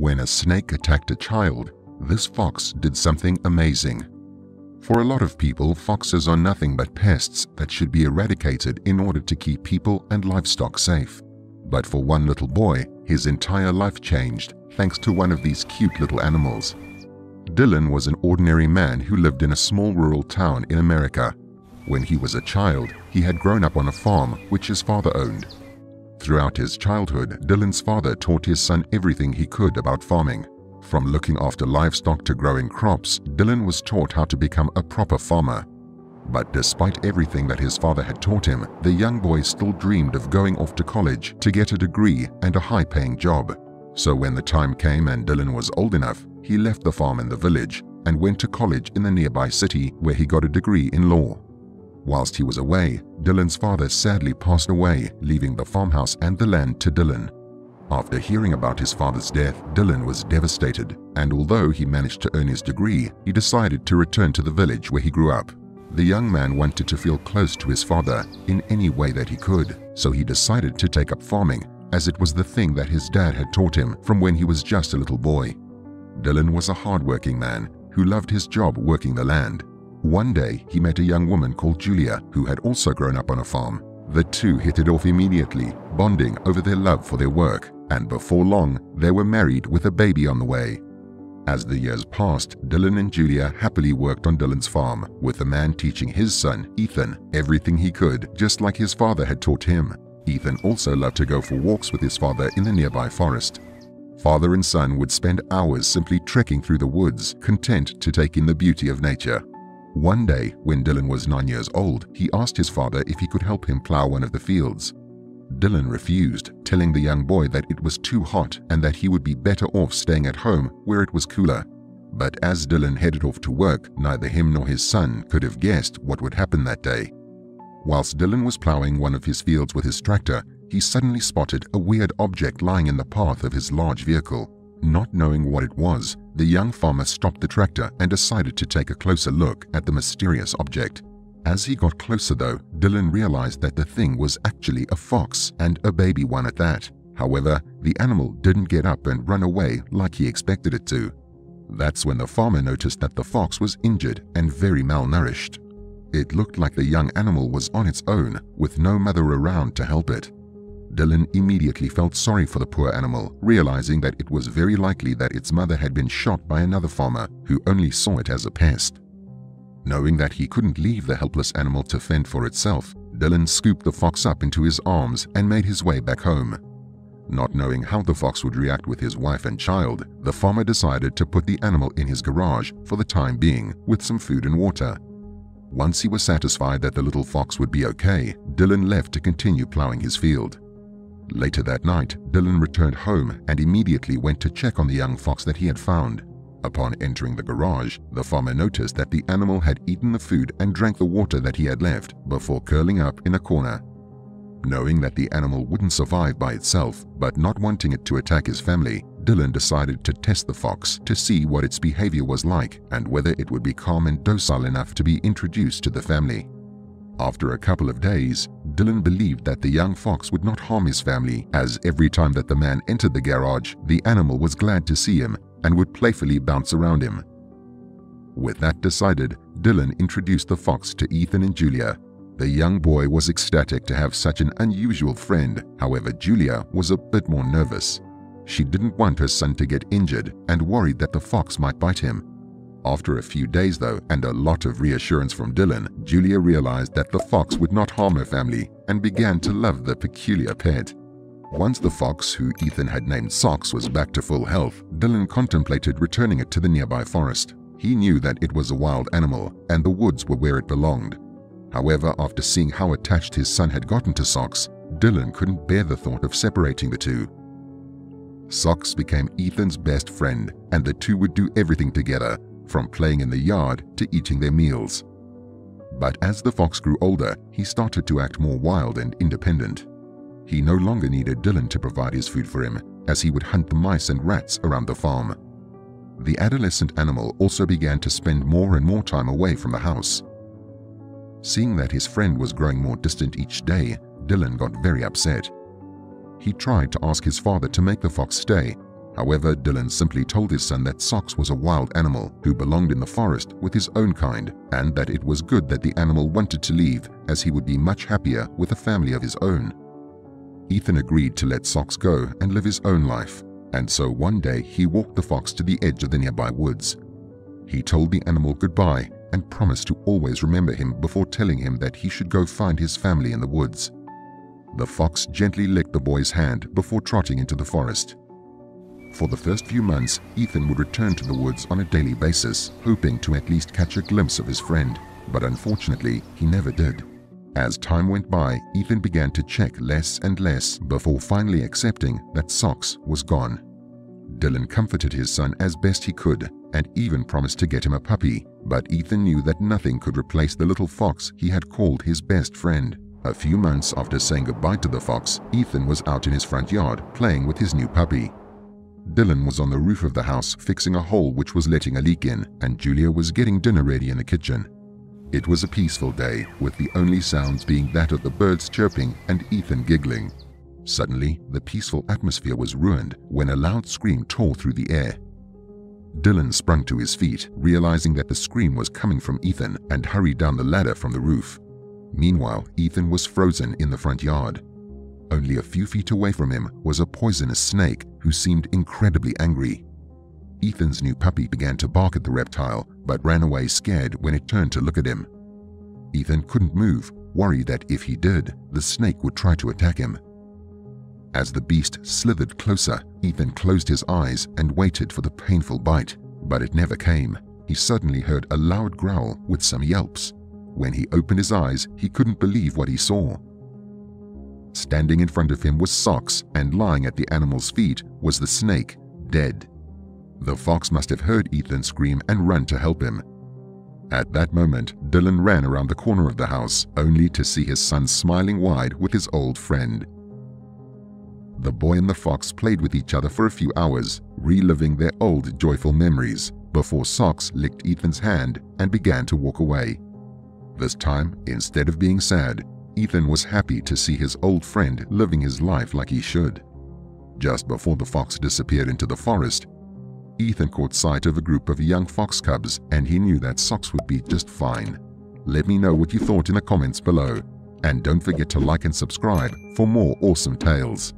When a snake attacked a child, this fox did something amazing. For a lot of people, foxes are nothing but pests that should be eradicated in order to keep people and livestock safe. But for one little boy, his entire life changed thanks to one of these cute little animals. Dylan was an ordinary man who lived in a small rural town in America. When he was a child, he had grown up on a farm which his father owned. Throughout his childhood, Dylan's father taught his son everything he could about farming. From looking after livestock to growing crops, Dylan was taught how to become a proper farmer. But despite everything that his father had taught him, the young boy still dreamed of going off to college to get a degree and a high-paying job. So when the time came and Dylan was old enough, he left the farm in the village and went to college in the nearby city where he got a degree in law. Whilst he was away, Dylan's father sadly passed away, leaving the farmhouse and the land to Dylan. After hearing about his father's death, Dylan was devastated, and although he managed to earn his degree, he decided to return to the village where he grew up. The young man wanted to feel close to his father in any way that he could, so he decided to take up farming, as it was the thing that his dad had taught him from when he was just a little boy. Dylan was a hard-working man who loved his job working the land. One day, he met a young woman called Julia, who had also grown up on a farm. The two hit it off immediately, bonding over their love for their work, and before long, they were married with a baby on the way. As the years passed, Dylan and Julia happily worked on Dylan's farm, with the man teaching his son, Ethan, everything he could, just like his father had taught him. Ethan also loved to go for walks with his father in the nearby forest. Father and son would spend hours simply trekking through the woods, content to take in the beauty of nature. One day, when Dylan was 9 years old, he asked his father if he could help him plow one of the fields. Dylan refused, telling the young boy that it was too hot and that he would be better off staying at home where it was cooler. But as Dylan headed off to work, neither him nor his son could have guessed what would happen that day. Whilst Dylan was plowing one of his fields with his tractor, he suddenly spotted a weird object lying in the path of his large vehicle. Not knowing what it was, the young farmer stopped the tractor and decided to take a closer look at the mysterious object. As he got closer though, Dylan realized that the thing was actually a fox, and a baby one at that. However, the animal didn't get up and run away like he expected it to. That's when the farmer noticed that the fox was injured and very malnourished. It looked like the young animal was on its own, with no mother around to help it. Dylan immediately felt sorry for the poor animal, realizing that it was very likely that its mother had been shot by another farmer who only saw it as a pest. Knowing that he couldn't leave the helpless animal to fend for itself, Dylan scooped the fox up into his arms and made his way back home. Not knowing how the fox would react with his wife and child, the farmer decided to put the animal in his garage for the time being with some food and water. Once he was satisfied that the little fox would be okay, Dylan left to continue plowing his field. Later that night, Dylan returned home and immediately went to check on the young fox that he had found. Upon entering the garage, the farmer noticed that the animal had eaten the food and drank the water that he had left before curling up in a corner. Knowing that the animal wouldn't survive by itself, but not wanting it to attack his family, Dylan decided to test the fox to see what its behavior was like and whether it would be calm and docile enough to be introduced to the family. After a couple of days, Dylan believed that the young fox would not harm his family, as every time that the man entered the garage, the animal was glad to see him and would playfully bounce around him. With that decided, Dylan introduced the fox to Ethan and Julia. The young boy was ecstatic to have such an unusual friend. However, Julia was a bit more nervous. She didn't want her son to get injured and worried that the fox might bite him. After a few days though, and a lot of reassurance from Dylan, Julia realized that the fox would not harm her family and began to love the peculiar pet. Once the fox, who Ethan had named Socks, was back to full health, Dylan contemplated returning it to the nearby forest. He knew that it was a wild animal and the woods were where it belonged. However, after seeing how attached his son had gotten to Socks, Dylan couldn't bear the thought of separating the two. Socks became Ethan's best friend, and the two would do everything together, from playing in the yard to eating their meals. But as the fox grew older, he started to act more wild and independent. He no longer needed Dylan to provide his food for him, as he would hunt the mice and rats around the farm. The adolescent animal also began to spend more and more time away from the house. Seeing that his friend was growing more distant each day, Dylan got very upset. He tried to ask his father to make the fox stay, However, Dylan simply told his son that Socks was a wild animal who belonged in the forest with his own kind, and that it was good that the animal wanted to leave, as he would be much happier with a family of his own. Ethan agreed to let Socks go and live his own life, and so one day he walked the fox to the edge of the nearby woods. He told the animal goodbye and promised to always remember him before telling him that he should go find his family in the woods. The fox gently licked the boy's hand before trotting into the forest. For the first few months, Ethan would return to the woods on a daily basis, hoping to at least catch a glimpse of his friend, but unfortunately, he never did. As time went by, Ethan began to check less and less before finally accepting that Socks was gone. Dylan comforted his son as best he could and even promised to get him a puppy, but Ethan knew that nothing could replace the little fox he had called his best friend. A few months after saying goodbye to the fox, Ethan was out in his front yard playing with his new puppy. Dylan was on the roof of the house fixing a hole which was letting a leak in, and Julia was getting dinner ready in the kitchen. It was a peaceful day, with the only sounds being that of the birds chirping and Ethan giggling. Suddenly, the peaceful atmosphere was ruined when a loud scream tore through the air. Dylan sprung to his feet, realizing that the scream was coming from Ethan, and hurried down the ladder from the roof. Meanwhile, Ethan was frozen in the front yard. Only a few feet away from him was a poisonous snake who seemed incredibly angry. Ethan's new puppy began to bark at the reptile, but ran away scared when it turned to look at him. Ethan couldn't move, worried that if he did, the snake would try to attack him. As the beast slithered closer, Ethan closed his eyes and waited for the painful bite, but it never came. He suddenly heard a loud growl with some yelps. When he opened his eyes, he couldn't believe what he saw. Standing in front of him was Socks, and lying at the animal's feet was the snake, dead. The fox must have heard Ethan scream and run to help him. At that moment, Dylan ran around the corner of the house, only to see his son smiling wide with his old friend. The boy and the fox played with each other for a few hours, reliving their old joyful memories, before Socks licked Ethan's hand and began to walk away. This time, instead of being sad, Ethan was happy to see his old friend living his life like he should. Just before the fox disappeared into the forest, Ethan caught sight of a group of young fox cubs, and he knew that Socks would be just fine. Let me know what you thought in the comments below, and don't forget to like and subscribe for more awesome tales.